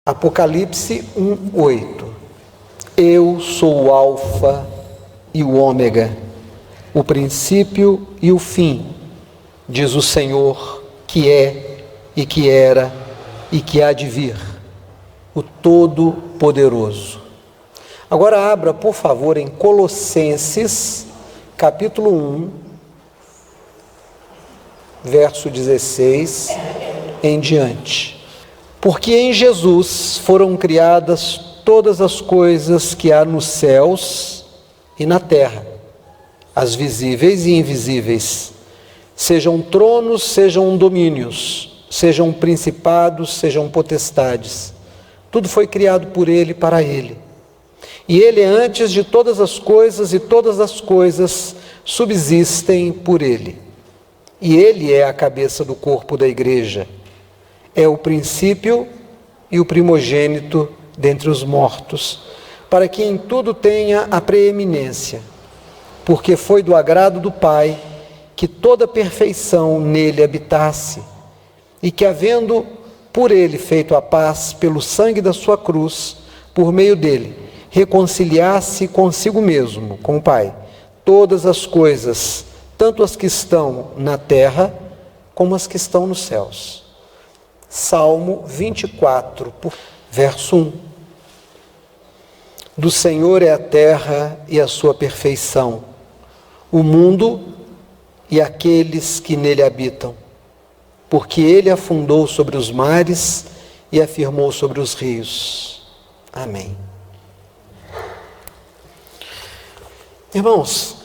Apocalipse 1:8. Eu sou o Alfa e o Ômega, o princípio e o fim, diz o Senhor, que é e que era e que há de vir, o Todo-Poderoso. Agora abra, por favor, em Colossenses, capítulo 1, verso 16 em diante. Porque em Jesus foram criadas todas as coisas que há nos céus e na terra, as visíveis e invisíveis, sejam tronos, sejam domínios, sejam principados, sejam potestades. Tudo foi criado por Ele e para Ele. E Ele é antes de todas as coisas, e todas as coisas subsistem por Ele. E Ele é a cabeça do corpo da igreja. É o princípio e o primogênito dentre os mortos, para que em tudo tenha a preeminência, porque foi do agrado do Pai que toda perfeição nele habitasse, e que, havendo por ele feito a paz pelo sangue da sua cruz, por meio dele, reconciliasse consigo mesmo, com o Pai, todas as coisas, tanto as que estão na terra, como as que estão nos céus. Salmo 24, verso 1. Do Senhor é a terra e a sua perfeição, o mundo e aqueles que nele habitam, porque Ele afundou sobre os mares e afirmou sobre os rios. Amém. Irmãos,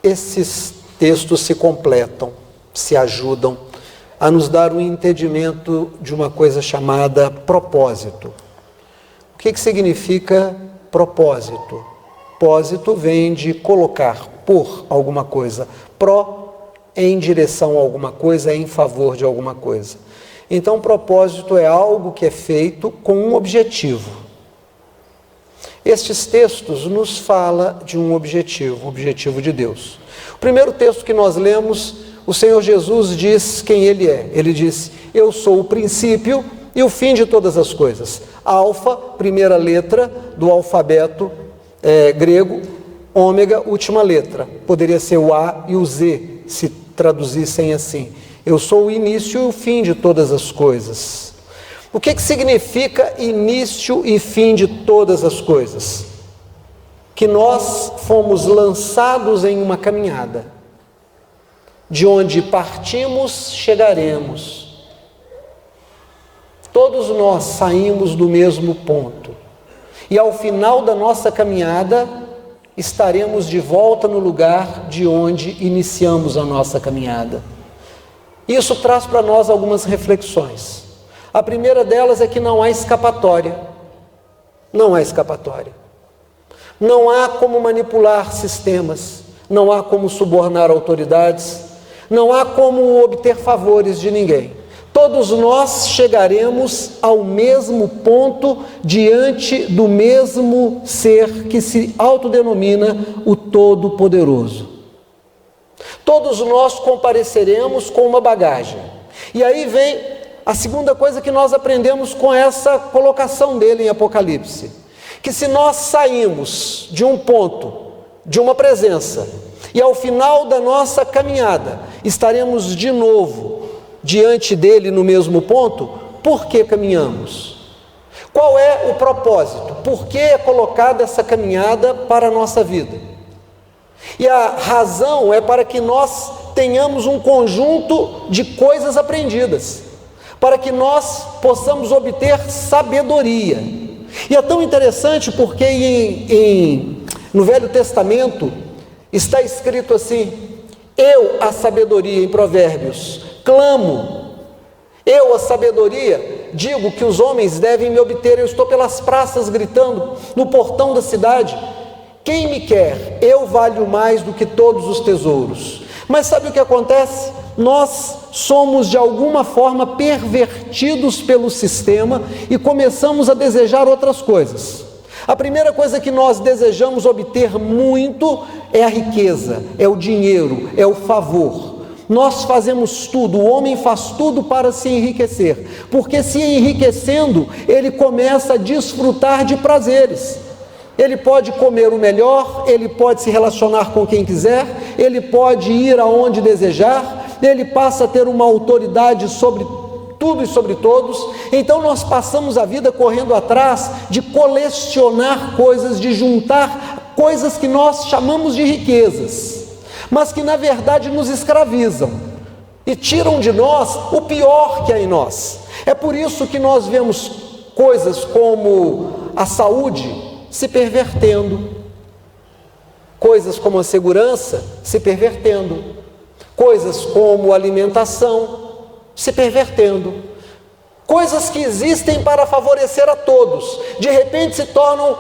esses textos se completam, se ajudam a nos dar um entendimento de uma coisa chamada propósito. O que significa propósito? Propósito vem de colocar por alguma coisa, em direção a alguma coisa, em favor de alguma coisa. Então, propósito é algo que é feito com um objetivo. Estes textos nos falam de um objetivo, o objetivo de Deus. O primeiro texto que nós lemos, o Senhor Jesus diz quem Ele é. Ele disse: eu sou o princípio e o fim de todas as coisas. Alfa, primeira letra do alfabeto grego, ômega, última letra. Poderia ser o A e o Z, se traduzissem assim. Eu sou o início e o fim de todas as coisas. O que significa início e fim de todas as coisas? Que nós fomos lançados em uma caminhada. De onde partimos, chegaremos. Todos nós saímos do mesmo ponto. E ao final da nossa caminhada, estaremos de volta no lugar de onde iniciamos a nossa caminhada. Isso traz para nós algumas reflexões. A primeira delas é que não há escapatória. Não há escapatória. Não há como manipular sistemas. Não há como subornar autoridades. Não há como obter favores de ninguém. Todos nós chegaremos ao mesmo ponto diante do mesmo ser que se autodenomina o Todo-Poderoso. Todos nós compareceremos com uma bagagem. E aí vem a segunda coisa que nós aprendemos com essa colocação dele em Apocalipse. Que se nós saímos de um ponto, de uma presença, e ao final da nossa caminhada, estaremos de novo diante dele no mesmo ponto, por que caminhamos? Qual é o propósito? Por que é colocada essa caminhada para a nossa vida? E a razão é para que nós tenhamos um conjunto de coisas aprendidas, para que nós possamos obter sabedoria. E é tão interessante porque no Velho Testamento está escrito assim: eu, a sabedoria, em Provérbios, clamo. Eu, a sabedoria, digo que os homens devem me obter. Eu estou pelas praças gritando, no portão da cidade. Quem me quer? Eu valho mais do que todos os tesouros. Mas sabe o que acontece? Nós somos de alguma forma pervertidos pelo sistema e começamos a desejar outras coisas. A primeira coisa que nós desejamos obter muito é a riqueza, é o dinheiro, é o favor. nós fazemos tudo, o homem faz tudo para se enriquecer, porque se enriquecendo, ele começa a desfrutar de prazeres. Ele pode comer o melhor, ele pode se relacionar com quem quiser, ele pode ir aonde desejar, ele passa a ter uma autoridade sobre tudo e sobre todos. Então nós passamos a vida correndo atrás de colecionar coisas, de juntar coisas que nós chamamos de riquezas, mas que na verdade nos escravizam e tiram de nós o pior que há em nós. É por isso que nós vemos coisas como a saúde se pervertendo, coisas como a segurança se pervertendo, coisas como a alimentação se pervertendo, coisas que existem para favorecer a todos, de repente se tornam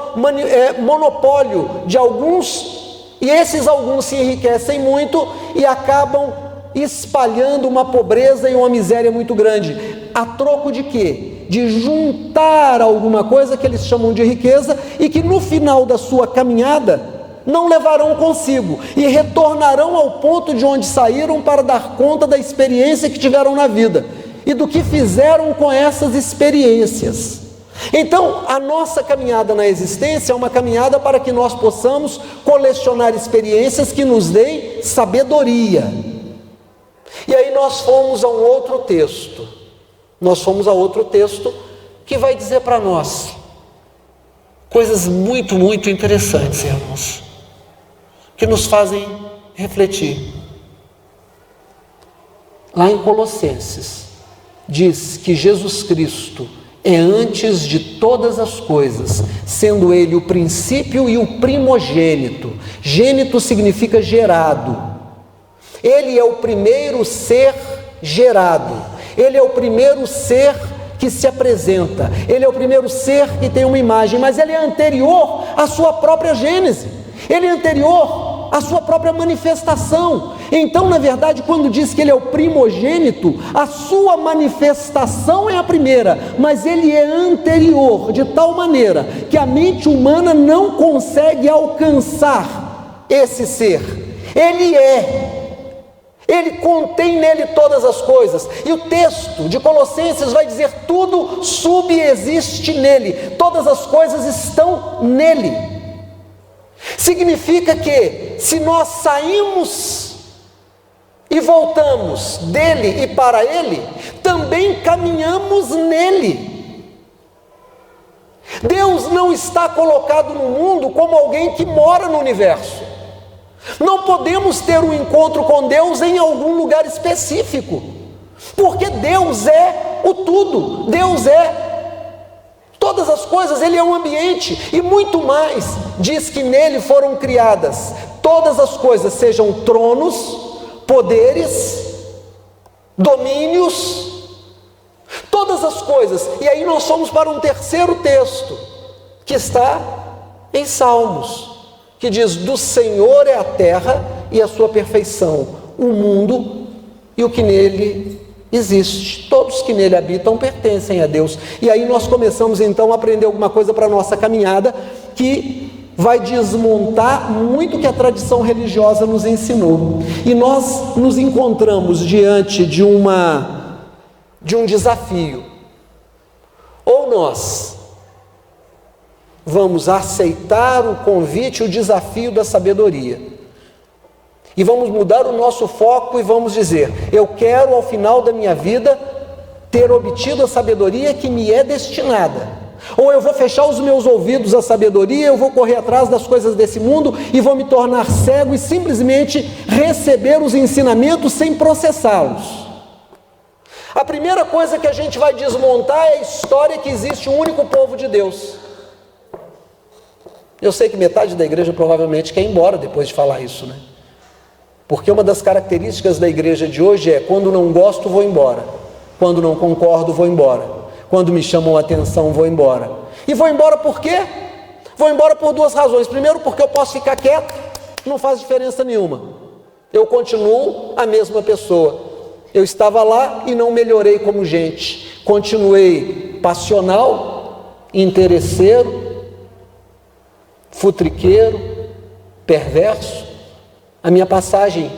monopólio de alguns, e esses alguns se enriquecem muito e acabam espalhando uma pobreza e uma miséria muito grande. A troco de quê? De juntar alguma coisa que eles chamam de riqueza e que no final da sua caminhada não levarão consigo e retornarão ao ponto de onde saíram para dar conta da experiência que tiveram na vida e do que fizeram com essas experiências. Então, a nossa caminhada na existência é uma caminhada para que nós possamos colecionar experiências que nos deem sabedoria. E aí nós fomos a um outro texto. Nós fomos a outro texto que vai dizer para nós coisas muito, muito interessantes, irmãos, que nos fazem refletir. Lá em Colossenses, diz que Jesus Cristo é antes de todas as coisas, sendo Ele o princípio e o primogênito. Gênito significa gerado. Ele é o primeiro ser gerado. Ele é o primeiro ser que se apresenta. Ele é o primeiro ser que tem uma imagem, mas ele é anterior à sua própria gênese. Ele é anterior à sua própria manifestação. Então, na verdade, quando diz que ele é o primogênito, a sua manifestação é a primeira, mas ele é anterior, de tal maneira que a mente humana não consegue alcançar esse ser. Ele contém nele todas as coisas, e o texto de Colossenses vai dizer: tudo subexiste nele, todas as coisas estão nele. Significa que, se nós saímos e voltamos dele e para ele, também caminhamos nele. Deus não está colocado no mundo como alguém que mora no universo. Não podemos ter um encontro com Deus em algum lugar específico, porque Deus é o tudo, Deus é todas as coisas, Ele é um ambiente, e muito mais, diz que nele foram criadas todas as coisas, sejam tronos, poderes, domínios, todas as coisas. E aí nós fomos para um terceiro texto, que está em Salmos, que diz: do Senhor é a terra e a sua perfeição, o mundo e o que nele existe. Todos que nele habitam pertencem a Deus. E aí nós começamos então a aprender alguma coisa para a nossa caminhada, que vai desmontar muito que a tradição religiosa nos ensinou. E nós nos encontramos diante de um desafio. Ou nós vamos aceitar o convite, o desafio da sabedoria, e vamos mudar o nosso foco e vamos dizer: eu quero ao final da minha vida ter obtido a sabedoria que me é destinada. Ou eu vou fechar os meus ouvidos à sabedoria, eu vou correr atrás das coisas desse mundo e vou me tornar cego e simplesmente receber os ensinamentos sem processá-los. A primeira coisa que a gente vai desmontar é a história que existe um único povo de Deus. Eu sei que metade da igreja provavelmente quer ir embora depois de falar isso, né? Porque uma das características da igreja de hoje é: quando não gosto, vou embora. Quando não concordo, vou embora. Quando me chamam a atenção, vou embora. E vou embora por quê? Vou embora por duas razões. Primeiro, porque eu posso ficar quieto, não faz diferença nenhuma. Eu continuo a mesma pessoa. Eu estava lá e não melhorei como gente. Continuei passional, interesseiro, futriqueiro, perverso. A minha passagem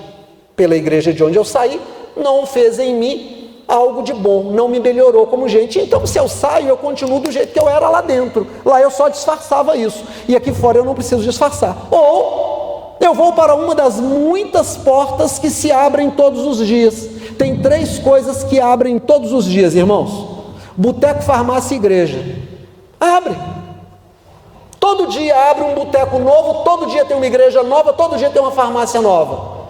pela igreja de onde eu saí, não fez em mim algo de bom, não me melhorou como gente. Então, se eu saio, eu continuo do jeito que eu era lá dentro. Lá eu só disfarçava isso, e aqui fora eu não preciso disfarçar. Ou eu vou para uma das muitas portas que se abrem todos os dias. Tem 3 coisas que abrem todos os dias, irmãos: boteco, farmácia e igreja. Abre. Todo dia abre um boteco novo, todo dia tem uma igreja nova, todo dia tem uma farmácia nova.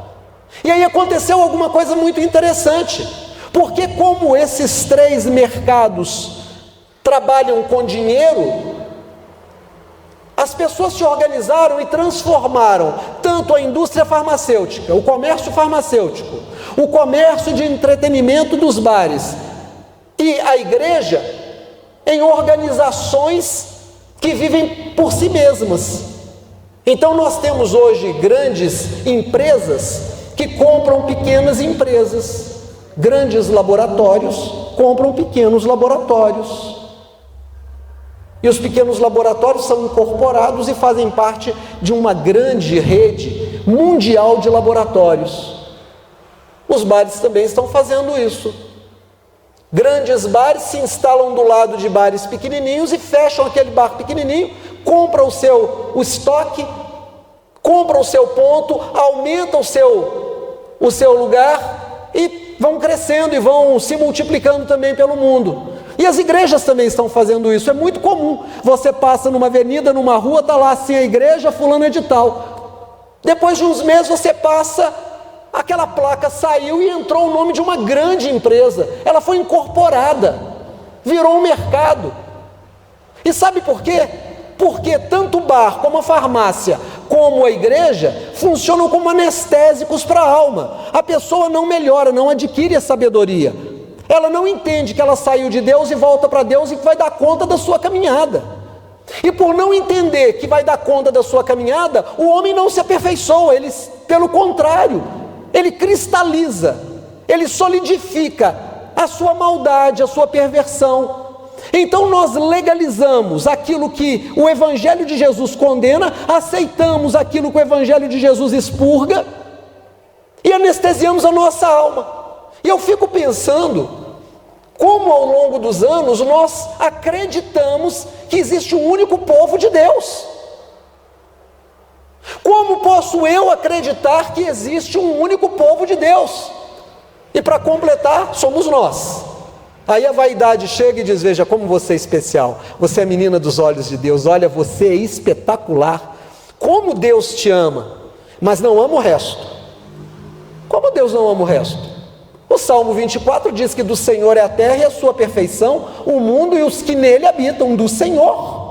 E aí aconteceu alguma coisa muito interessante, porque como esses 3 mercados trabalham com dinheiro, as pessoas se organizaram e transformaram tanto a indústria farmacêutica, o comércio farmacêutico, o comércio de entretenimento dos bares e a igreja em organizações que vivem por si mesmas. Então nós temos hoje grandes empresas que compram pequenas empresas, grandes laboratórios compram pequenos laboratórios, e os pequenos laboratórios são incorporados e fazem parte de uma grande rede mundial de laboratórios. Os bares também estão fazendo isso. Grandes bares se instalam do lado de bares pequenininhos e fecham aquele bar pequenininho, compram o estoque, compram o seu ponto, aumentam o seu lugar e vão crescendo e vão se multiplicando também pelo mundo. E as igrejas também estão fazendo isso, é muito comum. Você passa numa avenida, numa rua, está lá assim a igreja fulana de tal. Depois de uns meses você passa, aquela placa saiu e entrou o nome de uma grande empresa. Ela foi incorporada, virou um mercado. E sabe por quê? Porque tanto o bar como a farmácia, como a igreja, funcionam como anestésicos para a alma. A pessoa não melhora, não adquire a sabedoria. Ela não entende que ela saiu de Deus e volta para Deus e que vai dar conta da sua caminhada. E por não entender que vai dar conta da sua caminhada, o homem não se aperfeiçoa, ele, pelo contrário, ele cristaliza, ele solidifica a sua maldade, a sua perversão. Então nós legalizamos aquilo que o Evangelho de Jesus condena, aceitamos aquilo que o Evangelho de Jesus expurga e anestesiamos a nossa alma. E eu fico pensando como ao longo dos anos nós acreditamos que existe um único povo de Deus. Como posso eu acreditar que existe um único povo de Deus? E para completar, somos nós. Aí a vaidade chega e diz: veja como você é especial, você é a menina dos olhos de Deus, olha, você é espetacular, como Deus te ama, mas não ama o resto. Como Deus não ama o resto? O Salmo 24 diz que do Senhor é a terra e a sua perfeição, o mundo e os que nele habitam, do Senhor.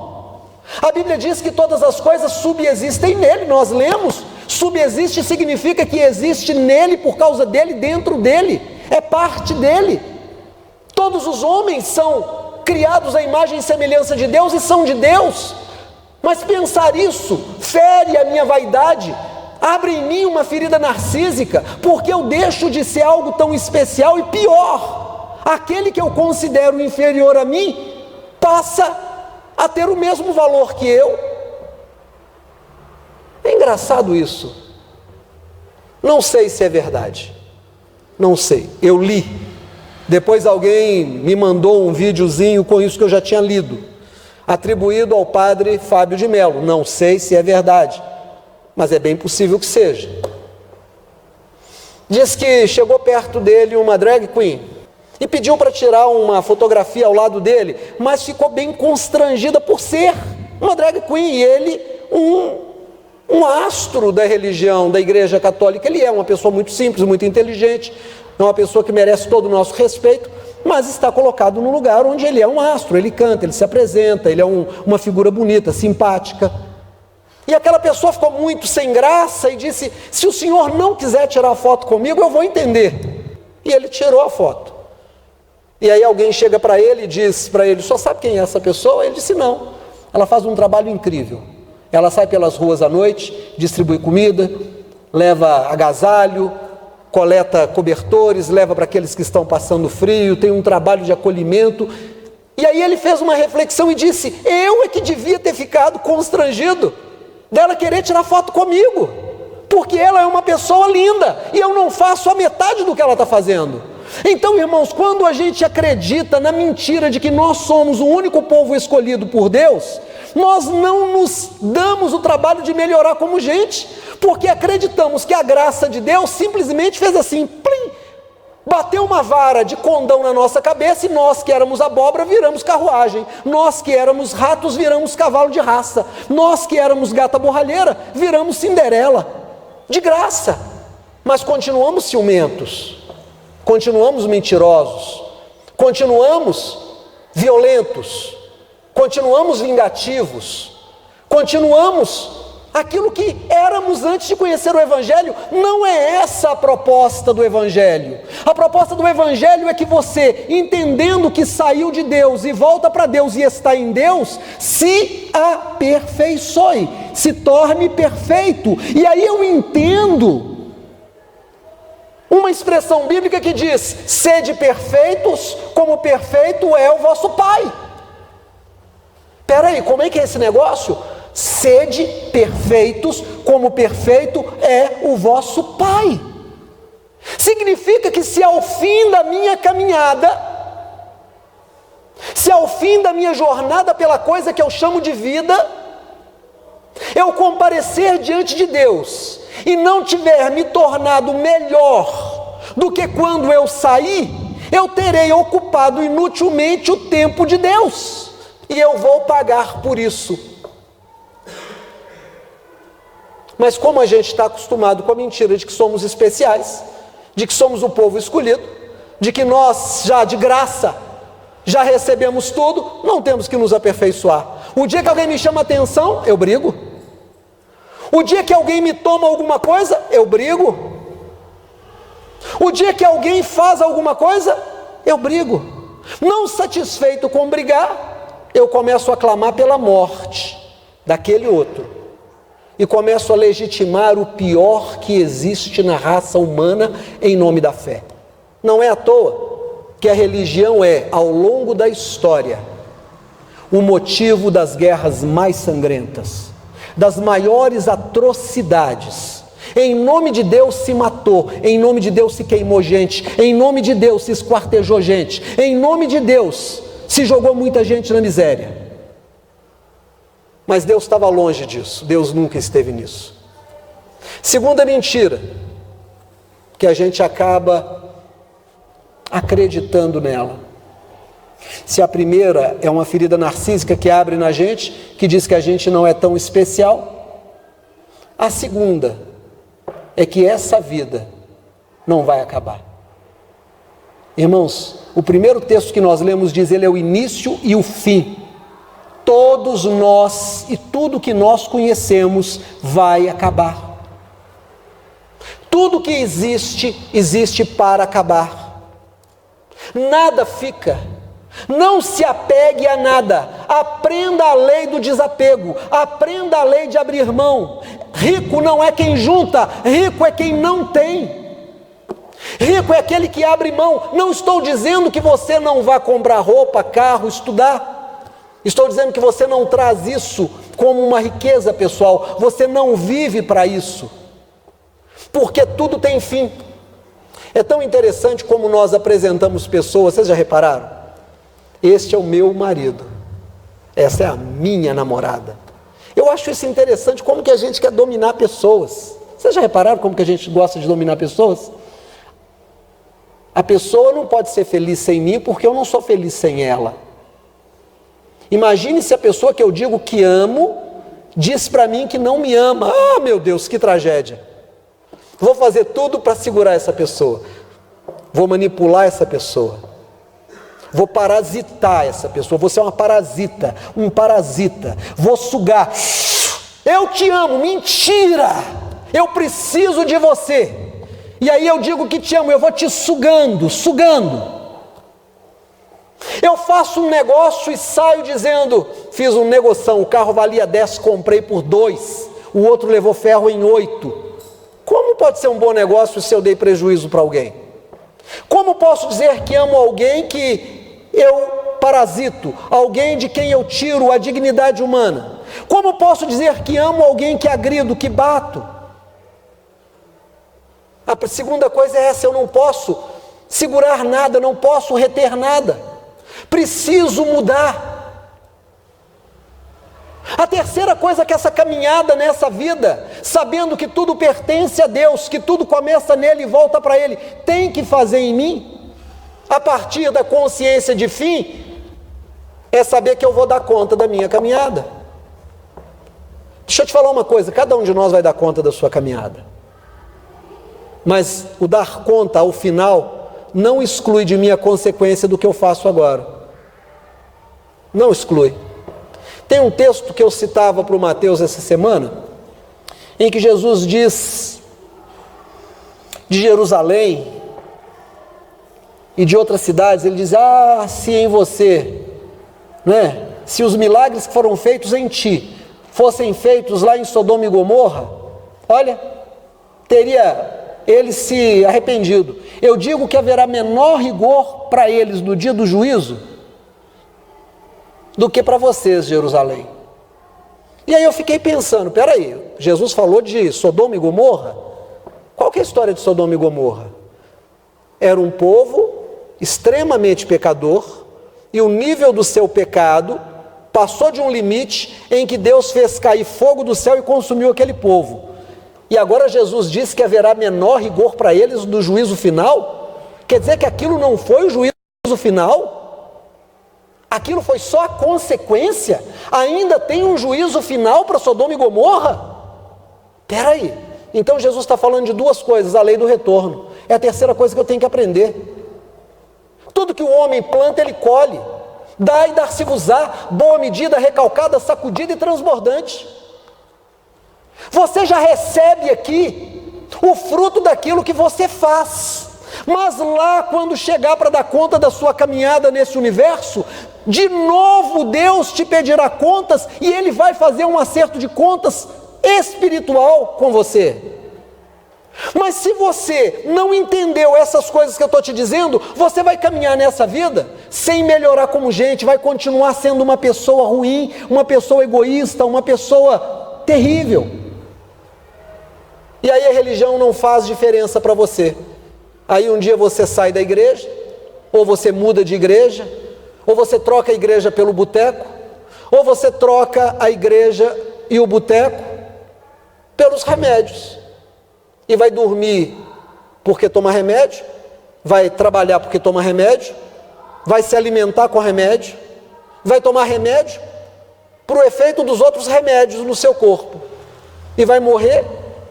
A Bíblia diz que todas as coisas subsistem nele, nós lemos, subsiste significa que existe nele, por causa dele, dentro dele, é parte dele. Todos os homens são criados à imagem e semelhança de Deus e são de Deus, mas pensar isso fere a minha vaidade, abre em mim uma ferida narcísica, porque eu deixo de ser algo tão especial e pior, aquele que eu considero inferior a mim, passa a ter o mesmo valor que eu. É engraçado isso. Não sei se é verdade, não sei, eu li, depois alguém me mandou um videozinho com isso que eu já tinha lido, atribuído ao padre Fábio de Mello. Não sei se é verdade, mas é bem possível que seja. Diz que chegou perto dele uma drag queen e pediu para tirar uma fotografia ao lado dele, mas ficou bem constrangida por ser uma drag queen, e ele um astro da religião, da igreja católica. Ele é uma pessoa muito simples, muito inteligente, é uma pessoa que merece todo o nosso respeito, mas está colocado no lugar onde ele é um astro, ele canta, ele se apresenta, ele é uma figura bonita, simpática. E aquela pessoa ficou muito sem graça e disse: se o senhor não quiser tirar foto comigo, eu vou entender. E ele tirou a foto. E aí alguém chega para ele e diz para ele: só sabe quem é essa pessoa? Ele disse: não, ela faz um trabalho incrível. Ela sai pelas ruas à noite, distribui comida, leva agasalho, coleta cobertores, leva para aqueles que estão passando frio, tem um trabalho de acolhimento. E aí ele fez uma reflexão e disse: eu é que devia ter ficado constrangido dela querer tirar foto comigo, porque ela é uma pessoa linda, e eu não faço a metade do que ela está fazendo. Então, irmãos, quando a gente acredita na mentira de que nós somos o único povo escolhido por Deus, nós não nos damos o trabalho de melhorar como gente, porque acreditamos que a graça de Deus simplesmente fez assim, plim, bateu uma vara de condão na nossa cabeça, e nós que éramos abóbora viramos carruagem, nós que éramos ratos viramos cavalo de raça, nós que éramos gata borralheira viramos Cinderela, de graça. Mas continuamos ciumentos, continuamos mentirosos, continuamos violentos, continuamos vingativos, continuamos aquilo que éramos antes de conhecer o Evangelho. Não é essa a proposta do Evangelho. A proposta do Evangelho é que você, entendendo que saiu de Deus e volta para Deus e está em Deus, se aperfeiçoe, se torne perfeito. E aí eu entendo uma expressão bíblica que diz: sede perfeitos, como perfeito é o vosso Pai. Espera aí, como é que é esse negócio? Sede perfeitos, como perfeito é o vosso Pai. Significa que se ao fim da minha caminhada, se ao fim da minha jornada pela coisa que eu chamo de vida, eu comparecer diante de Deus e não tiver me tornado melhor do que quando eu saí, eu terei ocupado inutilmente o tempo de Deus, e eu vou pagar por isso. Mas como a gente está acostumado com a mentira de que somos especiais, de que somos o povo escolhido, de que nós já de graça, já recebemos tudo, não temos que nos aperfeiçoar. O dia que alguém me chama atenção, eu brigo. O dia que alguém me toma alguma coisa, eu brigo. O dia que alguém faz alguma coisa, eu brigo. Não satisfeito com brigar, eu começo a clamar pela morte daquele outro. E começo a legitimar o pior que existe na raça humana em nome da fé. Não é à toa que a religião é, ao longo da história, o motivo das guerras mais sangrentas, das maiores atrocidades. Em nome de Deus se matou, em nome de Deus se queimou gente, em nome de Deus se esquartejou gente, em nome de Deus se jogou muita gente na miséria. Mas Deus estava longe disso, Deus nunca esteve nisso. Segunda mentira, que a gente acaba acreditando nela. Se a primeira é uma ferida narcísica que abre na gente, que diz que a gente não é tão especial, a segunda é que essa vida não vai acabar. Irmãos, o primeiro texto que nós lemos diz: ele é o início e o fim. Todos nós e tudo que nós conhecemos vai acabar. Tudo que existe, existe para acabar. Nada fica. Não se apegue a nada. Aprenda a lei do desapego. Aprenda a lei de abrir mão. Rico não é quem junta, rico é quem não tem. Rico é aquele que abre mão. Não estou dizendo que você não vá comprar roupa, carro, estudar. Estou dizendo que você não traz isso como uma riqueza pessoal. Você não vive para isso. Porque tudo tem fim. É tão interessante como nós apresentamos pessoas. Vocês já repararam? Este é o meu marido. Essa é a minha namorada. Eu acho isso interessante, como que a gente quer dominar pessoas. Vocês já repararam como que a gente gosta de dominar pessoas? A pessoa não pode ser feliz sem mim, porque eu não sou feliz sem ela. Imagine se a pessoa que eu digo que amo, diz para mim que não me ama. Ah, meu Deus, que tragédia. Vou fazer tudo para segurar essa pessoa. Vou manipular essa pessoa. Vou parasitar essa pessoa. Vou ser uma parasita, um parasita. Vou sugar. Eu te amo, mentira. Eu preciso de você. E aí eu digo que te amo, eu vou te sugando. Eu faço um negócio e saio dizendo: fiz um negoção, o carro valia 10, comprei por 2, o outro levou ferro em 8. Como pode ser um bom negócio se eu dei prejuízo para alguém? Como posso dizer que amo alguém que eu parasito, alguém de quem eu tiro a dignidade humana? Como posso dizer que amo alguém que agrido, que bato? A segunda coisa é essa: eu não posso segurar nada, não posso reter nada, preciso mudar. A terceira coisa é que essa caminhada nessa vida, sabendo que tudo pertence a Deus, que tudo começa nele e volta para ele, tem que fazer em mim, a partir da consciência de fim, é saber que eu vou dar conta da minha caminhada. Deixa eu te falar uma coisa: cada um de nós vai dar conta da sua caminhada, mas o dar conta ao final não exclui de mim a consequência do que eu faço agora. Não exclui. Tem um texto que eu citava para o Mateus essa semana, em que Jesus diz de Jerusalém e de outras cidades, ele diz: se em você, né, se os milagres que foram feitos em ti fossem feitos lá em Sodoma e Gomorra, olha, teria eles se arrependido. Eu digo que haverá menor rigor para eles no dia do juízo do que para vocês, Jerusalém. E aí eu fiquei pensando, peraí, Jesus falou de Sodoma e Gomorra? Qual que é a história de Sodoma e Gomorra? Era um povo extremamente pecador, e o nível do seu pecado passou de um limite em que Deus fez cair fogo do céu e consumiu aquele povo. E agora Jesus disse que haverá menor rigor para eles no juízo final? Quer dizer que aquilo não foi o juízo final? Aquilo foi só a consequência? Ainda tem um juízo final para Sodoma e Gomorra? Espera aí. Então Jesus está falando de duas coisas: a lei do retorno. É a terceira coisa que eu tenho que aprender. Tudo que o homem planta, ele colhe. Dá e dar-se-vos-á, boa medida, recalcada, sacudida e transbordante. Você já recebe aqui o fruto daquilo que você faz. Mas lá, quando chegar para dar conta da sua caminhada nesse universo, de novo Deus te pedirá contas, e Ele vai fazer um acerto de contas espiritual com você. Mas se você não entendeu essas coisas que eu estou te dizendo, você vai caminhar nessa vida sem melhorar como gente, vai continuar sendo uma pessoa ruim, uma pessoa egoísta, uma pessoa terrível. E aí a religião não faz diferença para você. Aí um dia você sai da igreja, ou você muda de igreja, ou você troca a igreja pelo boteco, ou você troca a igreja e o boteco pelos remédios. E vai dormir porque toma remédio, vai trabalhar porque toma remédio, vai se alimentar com remédio, vai tomar remédio para o efeito dos outros remédios no seu corpo, e vai morrer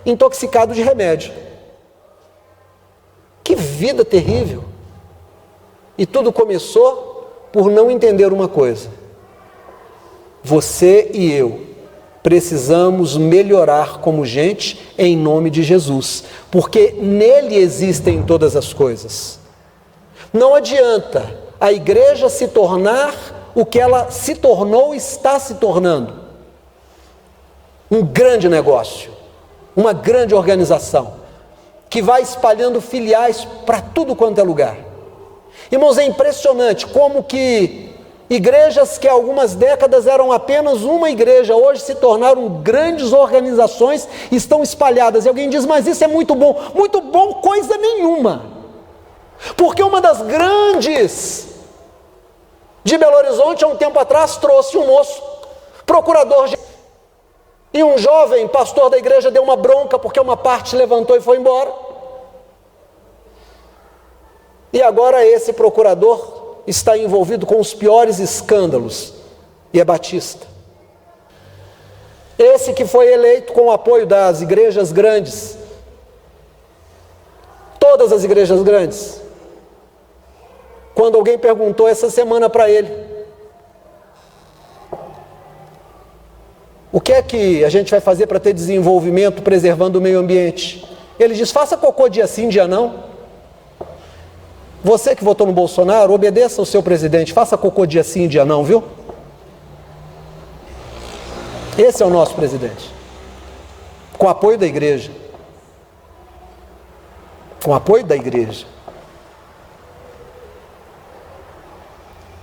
intoxicado de remédio. Que vida terrível! E tudo começou por não entender uma coisa: você e eu precisamos melhorar como gente em nome de Jesus, porque nele existem todas as coisas. Não adianta a igreja se tornar o que ela se tornou e está se tornando: um grande negócio, uma grande organização, que vai espalhando filiais para tudo quanto é lugar. Irmãos, é impressionante como que igrejas que há algumas décadas eram apenas uma igreja, hoje se tornaram grandes organizações, estão espalhadas. E alguém diz: mas isso é muito bom. Muito bom coisa nenhuma. Porque uma das grandes de Belo Horizonte, há um tempo atrás, trouxe um moço, procurador de... E um jovem pastor da igreja deu uma bronca porque uma parte levantou e foi embora. E agora esse procurador está envolvido com os piores escândalos, e é batista. Esse que foi eleito com o apoio das igrejas grandes, todas as igrejas grandes. Quando alguém perguntou essa semana para ele: o que é que a gente vai fazer para ter desenvolvimento preservando o meio ambiente? Ele diz: faça cocô dia sim, dia não. Você que votou no Bolsonaro, obedeça ao seu presidente, faça cocô dia sim, dia não, viu? Esse é o nosso presidente, com apoio da igreja. Com apoio da igreja.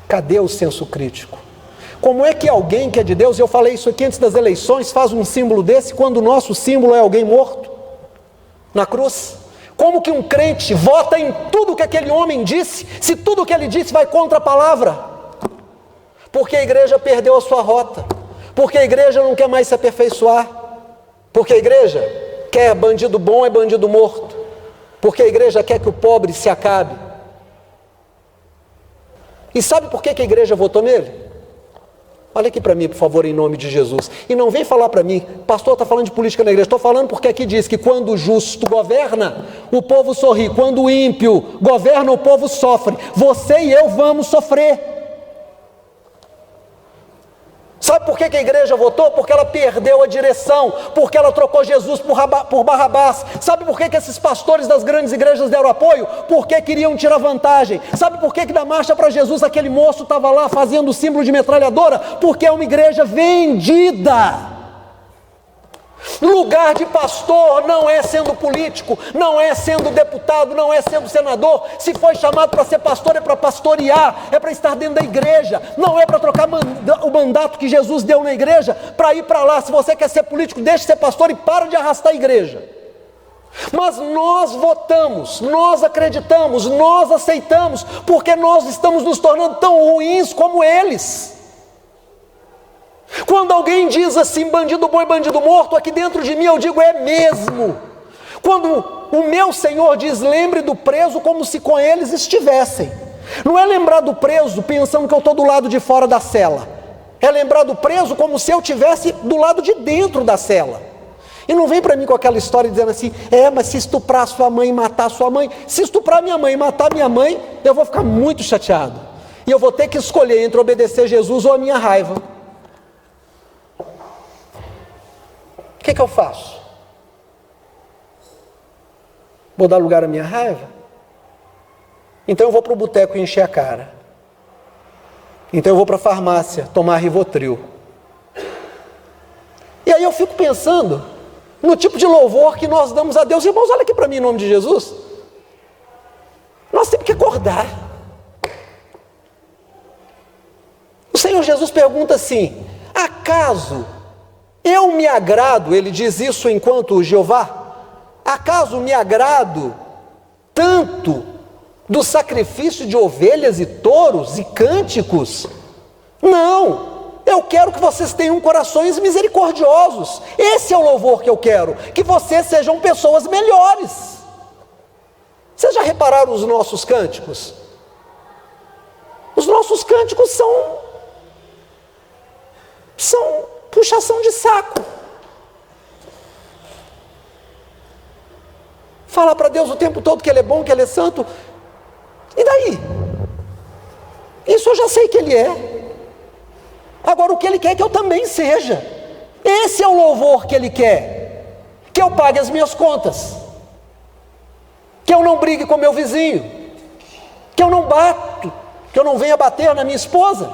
Cadê o senso crítico? Como é que alguém que é de Deus, eu falei isso aqui antes das eleições, faz um símbolo desse, quando o nosso símbolo é alguém morto na cruz? Como que um crente vota em tudo que aquele homem disse, se tudo que ele disse vai contra a palavra? Porque a igreja perdeu a sua rota, porque a igreja não quer mais se aperfeiçoar, porque a igreja quer bandido bom é bandido morto, porque a igreja quer que o pobre se acabe. E sabe por que a igreja votou nele? Olha aqui para mim, por favor, em nome de Jesus. E não vem falar para mim, pastor está falando de política na igreja. Estou falando porque aqui diz que quando o justo governa, o povo sorri. Quando o ímpio governa, o povo sofre. Você e eu vamos sofrer. Sabe por que a igreja votou? Porque ela perdeu a direção, porque ela trocou Jesus por Barrabás. Sabe por que esses pastores das grandes igrejas deram apoio? Porque queriam tirar vantagem. Sabe por que da marcha para Jesus aquele moço estava lá fazendo o símbolo de metralhadora? Porque é uma igreja vendida. Lugar de pastor não é sendo político, não é sendo deputado, não é sendo senador. Se foi chamado para ser pastor é para pastorear, é para estar dentro da igreja, não é para trocar o mandato que Jesus deu na igreja para ir para lá. Se você quer ser político, deixe de ser pastor e para de arrastar a igreja. Mas nós votamos, nós acreditamos, nós aceitamos, porque nós estamos nos tornando tão ruins como eles. Quando alguém diz assim, bandido bom e bandido morto, aqui dentro de mim eu digo, é mesmo. Quando o meu Senhor diz, lembre do preso como se com eles estivessem. Não é lembrar do preso pensando que eu estou do lado de fora da cela. É lembrar do preso como se eu estivesse do lado de dentro da cela. E não vem para mim com aquela história dizendo assim, mas se estuprar sua mãe e matar sua mãe, se estuprar minha mãe e matar minha mãe, eu vou ficar muito chateado. E eu vou ter que escolher entre obedecer Jesus ou a minha raiva. O que eu faço? Vou dar lugar à minha raiva? Então eu vou para o boteco e encher a cara. Então eu vou para a farmácia tomar Rivotril. E aí eu fico pensando no tipo de louvor que nós damos a Deus. Irmãos, olha aqui para mim em nome de Jesus. Nós temos que acordar. O Senhor Jesus pergunta assim, acaso eu me agrado, ele diz isso enquanto Jeová, acaso me agrado tanto do sacrifício de ovelhas e touros e cânticos? Não, eu quero que vocês tenham corações misericordiosos. Esse é o louvor que eu quero, que vocês sejam pessoas melhores. Vocês já repararam os nossos cânticos? Os nossos cânticos são puxação de saco. Falar para Deus o tempo todo que Ele é bom, que Ele é santo. E daí? Isso eu já sei que Ele é. Agora o que Ele quer é que eu também seja. Esse é o louvor que Ele quer. Que eu pague as minhas contas. Que eu não brigue com meu vizinho. Que eu não bato. Que eu não venha bater na minha esposa.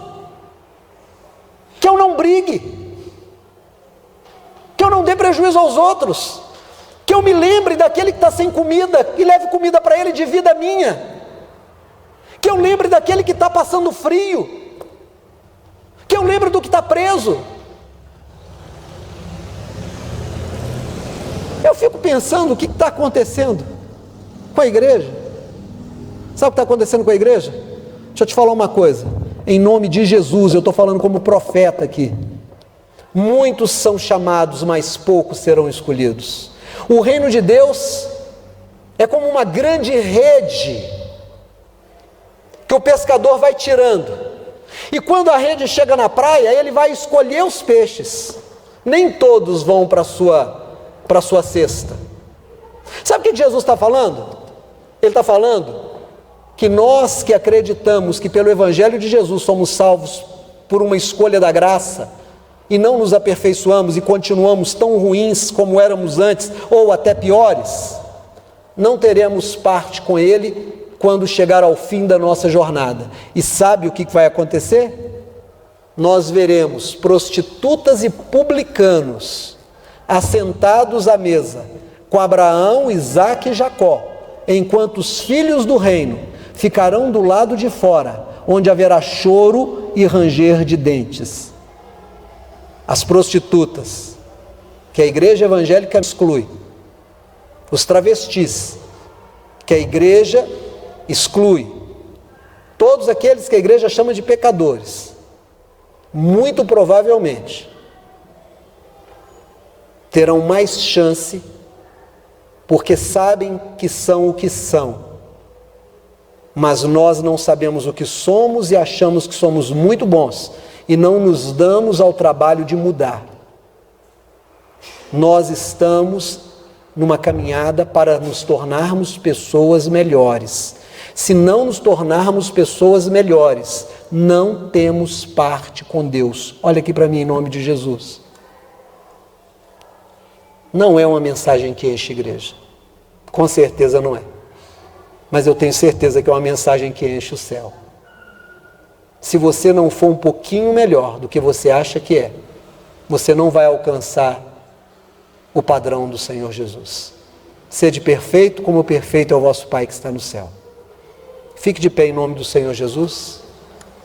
Que eu não brigue. Que eu não dê prejuízo aos outros, que eu me lembre daquele que está sem comida e leve comida para ele de vida minha, que eu lembre daquele que está passando frio, que eu lembre do que está preso. Eu fico pensando o que está acontecendo com a igreja. Sabe o que está acontecendo com a igreja? Deixa eu te falar uma coisa, em nome de Jesus, eu estou falando como profeta aqui. Muitos são chamados, mas poucos serão escolhidos. O reino de Deus é como uma grande rede que o pescador vai tirando. E quando a rede chega na praia, ele vai escolher os peixes. Nem todos vão para a sua cesta. Sabe o que Jesus está falando? Ele está falando que nós que acreditamos que pelo Evangelho de Jesus somos salvos por uma escolha da graça, e não nos aperfeiçoamos e continuamos tão ruins como éramos antes, ou até piores, não teremos parte com Ele quando chegar ao fim da nossa jornada. E sabe o que vai acontecer? Nós veremos prostitutas e publicanos assentados à mesa com Abraão, Isaque e Jacó, enquanto os filhos do reino ficarão do lado de fora, onde haverá choro e ranger de dentes. As prostitutas, que a igreja evangélica exclui, os travestis, que a igreja exclui. Todos aqueles que a igreja chama de pecadores, muito provavelmente, terão mais chance, porque sabem que são o que são. Mas nós não sabemos o que somos e achamos que somos muito bons e não nos damos ao trabalho de mudar. Nós estamos numa caminhada para nos tornarmos pessoas melhores. Se não nos tornarmos pessoas melhores, não temos parte com Deus. Olha aqui para mim em nome de Jesus. Não é uma mensagem que enche a igreja. Com certeza não é. Mas eu tenho certeza que é uma mensagem que enche o céu. Se você não for um pouquinho melhor do que você acha que é, você não vai alcançar o padrão do Senhor Jesus. Sede perfeito como perfeito é o vosso Pai que está no céu. Fique de pé em nome do Senhor Jesus.